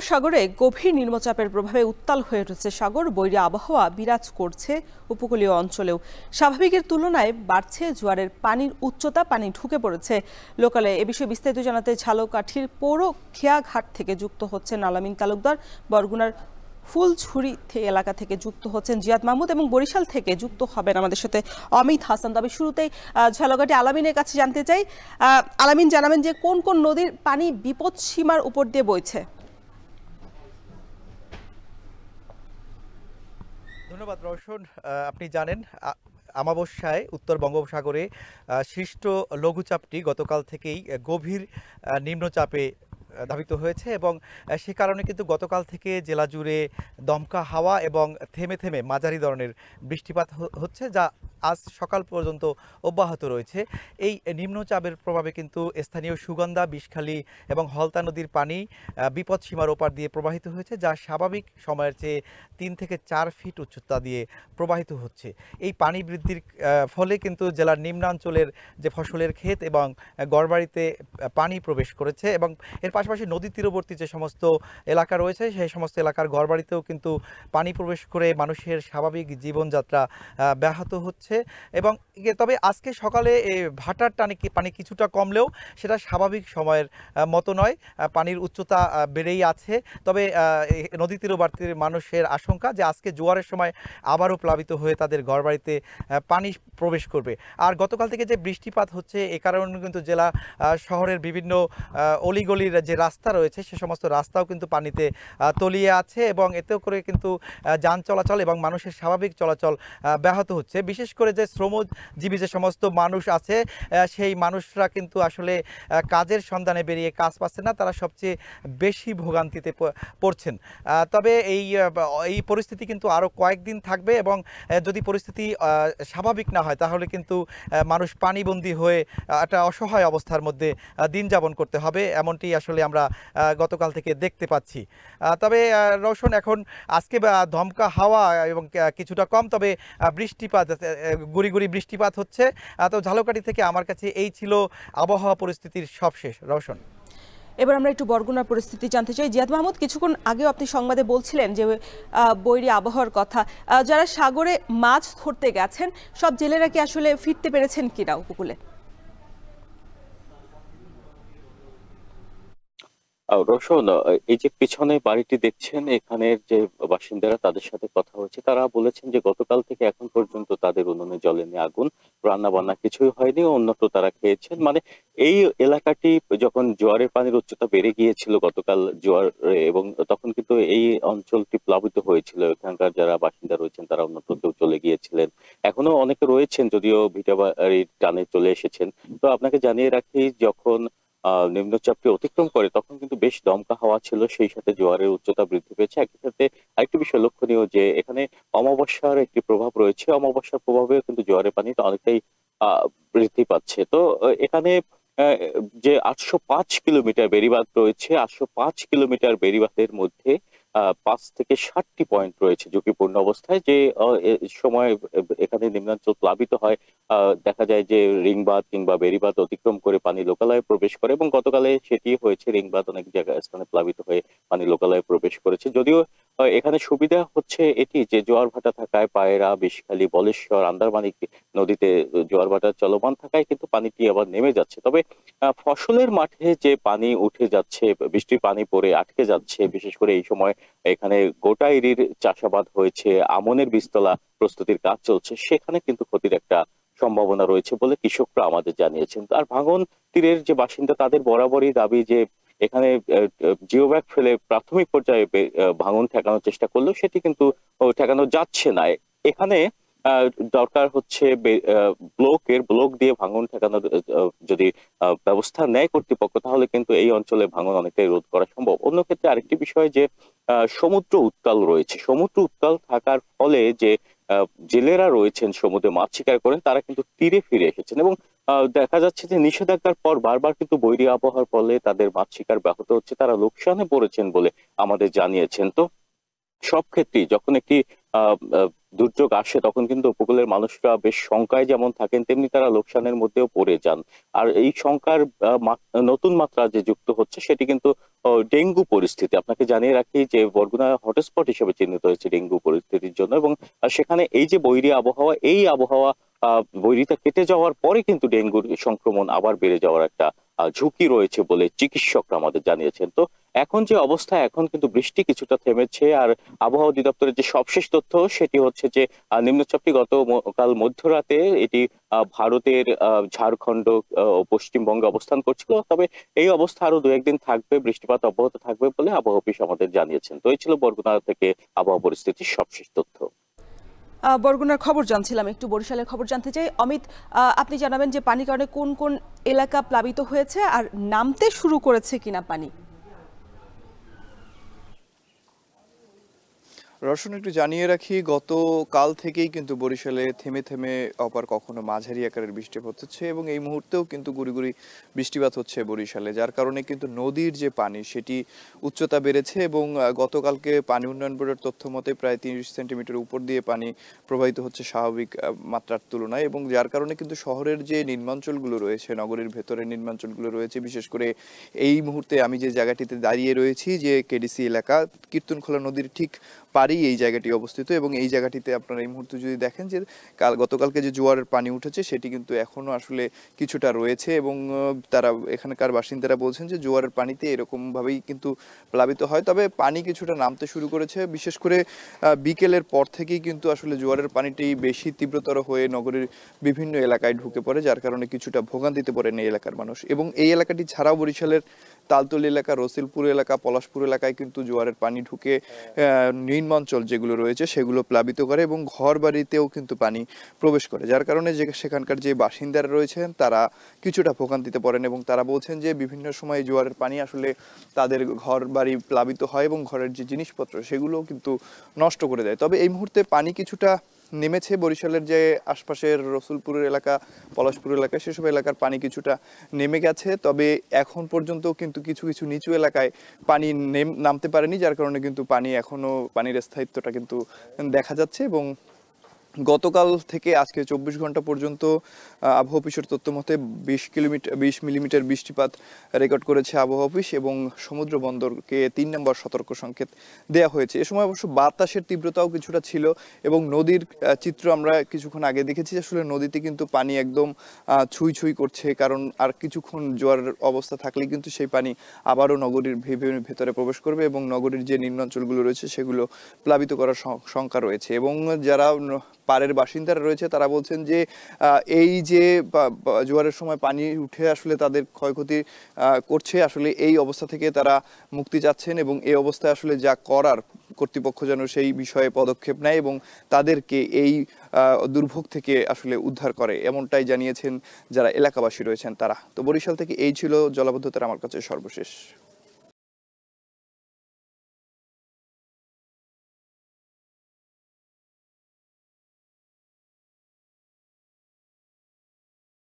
সাগরে গভীর নিম্নচাপের প্রভাবে উত্তাল হয়ে উঠেছে সাগর। বৈরী আবহাওয়া বিরাজ করছে উপকূলীয় অঞ্চলেও। স্বাভাবিকের তুলনায় বাড়ছে জোয়ারের পানির উচ্চতা, পানি ঢুকে পড়েছে লোকালে। এ বিষয়ে বিস্তারিত জানাতে ঝালকাঠির পৌর খেয়াঘাট থেকে যুক্ত হচ্ছেন আলামিন তালুকদার, বরগুনার ফুলঝুরি এলাকা থেকে যুক্ত হচ্ছেন জিয়াদ মাহমুদ এবং বরিশাল থেকে যুক্ত হবেন আমাদের সাথে অমিত হাসান। তবে শুরুতেই ঝালকাঠি আলামিনের কাছে জানতে চাই, আলামিন জানাবেন যে কোন কোন নদীর পানি বিপদ সীমার উপর দিয়ে বইছে? ধন্যবাদ রওশন। আপনি জানেন আমাবস্যায় উত্তর বঙ্গোপসাগরে সৃষ্ট লঘুচাপটি গতকাল থেকেই গভীর নিম্নচাপে ধাবিত হয়েছে এবং সে কারণে কিন্তু গতকাল থেকে জেলা জুড়ে দমকা হাওয়া এবং থেমে থেমে মাঝারি ধরনের বৃষ্টিপাত হচ্ছে, যা আজ সকাল পর্যন্ত অব্যাহত রয়েছে। এই নিম্নচাপের প্রভাবে কিন্তু স্থানীয় সুগন্ধা, বিষখালী এবং হলতা নদীর পানি বিপদ সীমার ওপার দিয়ে প্রবাহিত হয়েছে, যা স্বাভাবিক সময়ের চেয়ে 3 থেকে 4 ফিট উচ্চতা দিয়ে প্রবাহিত হচ্ছে। এই পানি বৃদ্ধির ফলে কিন্তু জেলার নিম্নাঞ্চলের যে ফসলের ক্ষেত এবং গড়বাড়িতে পানি প্রবেশ করেছে এবং এর পাশাপাশি নদী তীরবর্তী যে সমস্ত এলাকা রয়েছে সেই সমস্ত এলাকার ঘরবাড়িতেও কিন্তু পানি প্রবেশ করে মানুষের স্বাভাবিক জীবনযাত্রা ব্যাহত হচ্ছে। এবং তবে আজকে সকালে ভাটার টানে পানি কিছুটা কমলেও সেটা স্বাভাবিক সময়ের মতো নয়, পানির উচ্চতা বেড়েই আছে। তবে নদী তীরবর্তী মানুষের আশঙ্কা যে আজকে জোয়ারের সময় আবারও প্লাবিত হয়ে তাদের ঘরবাড়িতে পানি প্রবেশ করবে। আর গতকাল থেকে যে বৃষ্টিপাত হচ্ছে এ কারণে কিন্তু জেলা শহরের বিভিন্ন অলিগলির যে রাস্তা রয়েছে সে সমস্ত রাস্তাও কিন্তু পানিতে তলিয়ে আছে এবং এতেও করে কিন্তু যান চলাচল এবং মানুষের স্বাভাবিক চলাচল ব্যাহত হচ্ছে। বিশেষ করে যে শ্রমজীবী যে সমস্ত মানুষ আছে সেই মানুষরা কিন্তু আসলে কাজের সন্ধানে বেরিয়ে কাজ পাচ্ছে না, তারা সবচেয়ে বেশি ভোগান্তিতে পড়ছেন। তবে এই পরিস্থিতি কিন্তু আরও কয়েকদিন থাকবে এবং যদি পরিস্থিতি স্বাভাবিক না হয় তাহলে কিন্তু মানুষ পানিবন্দী হয়ে একটা অসহায় অবস্থার মধ্যে দিন যাপন করতে হবে, এমনটি আসলে আমরা গতকাল থেকে দেখতে পাচ্ছি। তবে রওশন, এখন আজকে দমকা হাওয়া এবং কিছুটা কম, তবে বৃষ্টিপাত গুড়ি গুড়ি বৃষ্টিপাত হচ্ছে। তো ঝালকাঠি থেকে আমার কাছে এই ছিল আবহাওয়া পরিস্থিতির সবশেষ। রওশন, এবার আমরা একটু বরগুনার পরিস্থিতি জানতে চাই। জিয়াদ মাহমুদ, কিছুক্ষণ আগেও আপনি সংবাদে বলছিলেন যে বৈরী আবহাওয়ার কথা। যারা সাগরে মাছ ধরতে গেছেন সব জেলেরা কি আসলে ফিরতে পেরেছেন কিনা উপকূলে? রোশন, এই যে পিছনে বাড়িটি দেখছেন, এখানের যে বাসিন্দারা, তাদের সাথে কথা হচ্ছে, তারা বলেছেন যে গতকাল থেকে এখন পর্যন্ত তাদের উনুনে জ্বলেনি আগুন, রান্না বান্না কিছুই হয়নি, অন্যত্র তারা খেয়েছেন। মানে এই এলাকাটি যখন জোয়ারের পানির উচ্চতা বেড়ে গিয়েছিল গতকাল জোয়ার, এবং তখন কিন্তু এই অঞ্চলটি প্লাবিত হয়েছিল। এখানকার যারা বাসিন্দা রয়েছেন তারা অন্যত্র কেউ চলে গিয়েছিলেন, এখনো অনেকে রয়েছেন যদিও ভিটা বাড়ির টানে চলে এসেছেন। তো আপনাকে জানিয়ে রাখি, যখন নিম্নচাপটি অতিক্রম করে তখন কিন্তু বেশ দমকা হাওয়া ছিল, সেই সাথে জোয়ারের উচ্চতা বৃদ্ধি পেয়েছে। একই সাথে আরেকটি বিষয় লক্ষণীয় যে এখানে অমাবস্যার একটি প্রভাব রয়েছে, অমাবস্যার প্রভাবে কিন্তু জোয়ারের পানি অনেকটাই বৃদ্ধি পাচ্ছে। তো এখানে আহ, যে 805 কিলোমিটার বেড়িবাঁধ রয়েছে, 805 কিলোমিটার বেড়িবাঁধের মধ্যে 5 থেকে 7টি পয়েন্ট রয়েছে ঝুঁকিপূর্ণ অবস্থায়। যে সময় এখানে নিম্নাঞ্চল প্লাবিত হয়, দেখা যায় যে রিংবাঁধ কিংবা বেড়িবাঁধ অতিক্রম করে পানি লোকালয়ে প্রবেশ করে, এবং গতকালে সেটি হয়েছে। রিংবাঁধ অনেক জায়গায় স্থানে প্লাবিত হয়ে পানি লোকালয়ে প্রবেশ করেছে। যদিও এখানে সুবিধা হচ্ছে এটি যে জোয়ার ভাটা থাকায় পায়রা, বিষখালী, বলেশ্বর, আন্দারমানিক নদীতে জোয়ার ভাটা চলমান থাকায় কিন্তু পানিটি আবার নেমে যাচ্ছে। তবে ফসলের মাঠে যে পানি উঠে যাচ্ছে, বৃষ্টির পানি পড়ে আটকে যাচ্ছে, বিশেষ করে এই সময় এখানে গোটা এরির চাষাবাদ হয়েছে, আমনের বীজতলা প্রস্তুতির কাজ চলছে, সেখানে কিন্তু ক্ষতির একটা সম্ভাবনা রয়েছে বলে কৃষকরা আমাদের জানিয়েছেন। আর ভাঙন তীরের যে বাসিন্দা তাদের বরাবরই দাবি যে এখানে জিওব্যাগ ফেলে প্রাথমিক পর্যায়ে ভাঙন ঠেকানোর চেষ্টা করলেও সেটি কিন্তু ঠেকানো যাচ্ছে না। এখানে দরকার হচ্ছে ব্লক দিয়ে ভাঙন ঠেকানোর যদি ব্যবস্থা নেয় কর্তৃপক্ষ, তাহলে কিন্তু এই অঞ্চলে ভাঙন অনেকটাই রোধ করা সম্ভব। অন্য ক্ষেত্রে আরেকটি বিষয় যে সমুদ্র উত্তাল রয়েছে, সমুদ্র উত্তাল থাকার ফলে যে জেলেরা রয়েছেন সমুদ্রে মাছ শিকার করেন, তারা কিন্তু তীরে ফিরে এসেছেন এবং দেখা যাচ্ছে যে নিষেধাজ্ঞার পর বারবার কিন্তু বৈরী আবহাওয়ার ফলে তাদের মাছ শিকার ব্যাহত হচ্ছে, তারা লোকসানে পড়েছেন বলে আমাদের জানিয়েছেন। তো সব ক্ষেত্রেই যখন একটি দুর্যোগ আসে তখন কিন্তু উপকূলের মানুষরা বেশ শঙ্কায় যেমন থাকেন, তেমনি তারা লোকসানের মধ্যেও পড়ে যান। আর এই শঙ্কার নতুন মাত্রা যে যুক্ত হচ্ছে সেটি কিন্তু ডেঙ্গু পরিস্থিতি। আপনাকে জানিয়ে রাখি যে বরগুনা হটস্পট হিসেবে চিহ্নিত হয়েছে ডেঙ্গু পরিস্থিতির জন্য, এবং সেখানে এই যে বৈরী আবহাওয়া, এই আবহাওয়া বৈরিতা কেটে যাওয়ার পরে কিন্তু ডেঙ্গুর সংক্রমণ আবার বেড়ে যাওয়ার একটা ঝুঁকি রয়েছে বলে চিকিৎসকরা আমাদের জানিয়েছেন। তো এখন যে অবস্থা, এখন কিন্তু বৃষ্টি কিছুটা থেমেছে। আর আবহাওয়া অধিদপ্তরের যে সবশেষ তথ্য সেটি হচ্ছে যে নিম্নচাপটি গতকাল মধ্যরাতে এটি ভারতের ঝাড়খণ্ড ও পশ্চিমবঙ্গে অবস্থান করছিল। তবে এই অবস্থা আরো 2-1 দিন থাকবে, বৃষ্টিপাত অব্যাহত থাকবে বলে আবহাওয়া অফিস আমাদের জানিয়েছেন। তো এই ছিল বরগুনা থেকে আবহাওয়া পরিস্থিতির সবশেষ তথ্য। বরগুনার খবর জানছিলাম, একটু বরিশালের খবর জানতে চাই। অমিত, আপনি জানাবেন যে পানির কারণে কোন কোন এলাকা প্লাবিত হয়েছে আর নামতে শুরু করেছে কিনা পানি? রওশন, একটু জানিয়ে রাখি, গতকাল থেকেই কিন্তু বরিশালে থেমে থেমে আবার কখনো মাঝারি আকারের বৃষ্টিপাত হচ্ছে এবং এই মুহূর্তেও কিন্তু গুড়ি গুড়ি বৃষ্টিপাত হচ্ছে বরিশালে, যার কারণে কিন্তু নদীর যে পানি সেটি উচ্চতা বেড়েছে এবং গতকালকে পানি উন্নয়ন বোর্ডের তথ্য মতে প্রায় 30 সেন্টিমিটার উপর দিয়ে পানি প্রবাহিত হচ্ছে স্বাভাবিক মাত্রার তুলনায়, এবং যার কারণে কিন্তু শহরের যে নিম্নাঞ্চলগুলো রয়েছে, নগরীর ভেতরে নিম্নাঞ্চলগুলো রয়েছে, বিশেষ করে এই মুহূর্তে আমি যে জায়গাটিতে দাঁড়িয়ে রয়েছি, যে কেডিসি এলাকা, কীর্তনখোলা নদীর ঠিক পাড়েই এই জায়গাটি অবস্থিত এবং এই জায়গাটিতে আপনারা এই মুহূর্তে যদি দেখেন যে গতকালকে যে জোয়ারের পানি উঠেছে সেটি কিন্তু এখনো আসলে কিছুটা রয়েছে এবং তারা এখানকার বাসিন্দারা বলছেন যে জোয়ারের পানিতে এরকমভাবেই কিন্তু প্লাবিত হয়। তবে পানি কিছুটা নামতে শুরু করেছে, বিশেষ করে বিকেলের পর থেকেই কিন্তু আসলে জোয়ারের পানিটি বেশি তীব্রতর হয়ে নগরীর বিভিন্ন এলাকায় ঢুকে পড়ে, যার কারণে কিছুটা ভোগান্তিতে পড়েন এই এলাকার মানুষ। এবং এই এলাকাটি ছাড়াও বরিশালের তালতলী এলাকা, রসিলপুর এলাকা, পলাশপুর এলাকায় কিন্তু জোয়ারের পানি ঢুকে নিম্নাঞ্চল যেগুলো রয়েছে সেগুলো প্লাবিত করে এবং ঘর বাড়িতেও কিন্তু পানি প্রবেশ করে, যার কারণে যে সেখানকার যে বাসিন্দারা রয়েছেন তারা কিছুটা ভোগান্তিতে পড়েন এবং তারা বলছেন যে বিভিন্ন সময় জোয়ারের পানি আসলে তাদের ঘর বাড়ি প্লাবিত হয় এবং ঘরের যে জিনিসপত্র সেগুলো কিন্তু নষ্ট করে দেয়। তবে এই মুহূর্তে পানি কিছুটা নেমেছে, বরিশালের যে আশপাশের রসুলপুরের এলাকা, পলাশপুর এলাকা, সেসব এলাকার পানি কিছুটা নেমে গেছে। তবে এখন পর্যন্ত কিন্তু কিছু কিছু নিচু এলাকায় পানি নামতে পারেনি, যার কারণে কিন্তু পানির স্থায়িত্বটা কিন্তু দেখা যাচ্ছে। এবং গতকাল থেকে আজকে 24 ঘন্টা পর্যন্ত আবহাওয়া অফিসের তথ্য মতে 20 মিলিমিটার বৃষ্টিপাত রেকর্ড করেছে আবহাওয়া অফিস এবং সমুদ্র বন্দরকে 3 নম্বর সতর্ক সংকেত দেওয়া হয়েছে। এ সময় অবশ্য বাতাসের তীব্রতাও কিছুটা ছিল এবং নদীর চিত্র আমরা কিছুক্ষণ আগে দেখেছি, আসলে নদীতে কিন্তু পানি একদম ছুঁই ছুঁই করছে, কারণ আর কিছুক্ষণ জোয়ারের অবস্থা থাকলে কিন্তু সেই পানি আবারও নগরীর ভেতরে প্রবেশ করবে এবং নগরীর যে নিম্নাঞ্চলগুলো রয়েছে সেগুলো প্লাবিত করার শঙ্কা রয়েছে। এবং যারা পাড়ের বাসিন্দারা রয়েছে তারা বলছেন যে এই যে জোয়ারের সময় পানি উঠে আসলে তাদের ক্ষয়ক্ষতি করছে, আসলে এই অবস্থা থেকে তারা মুক্তি চাচ্ছেন এবং এই অবস্থায় আসলে যা করার কর্তৃপক্ষ যেন সেই বিষয়ে পদক্ষেপ নেয় এবং তাদেরকে এই দুর্ভোগ থেকে আসলে উদ্ধার করে, এমনটাই জানিয়েছেন যারা এলাকাবাসী রয়েছেন তারা। তো বরিশাল থেকে এই ছিল জলাবদ্ধতার আমার কাছে সর্বশেষ।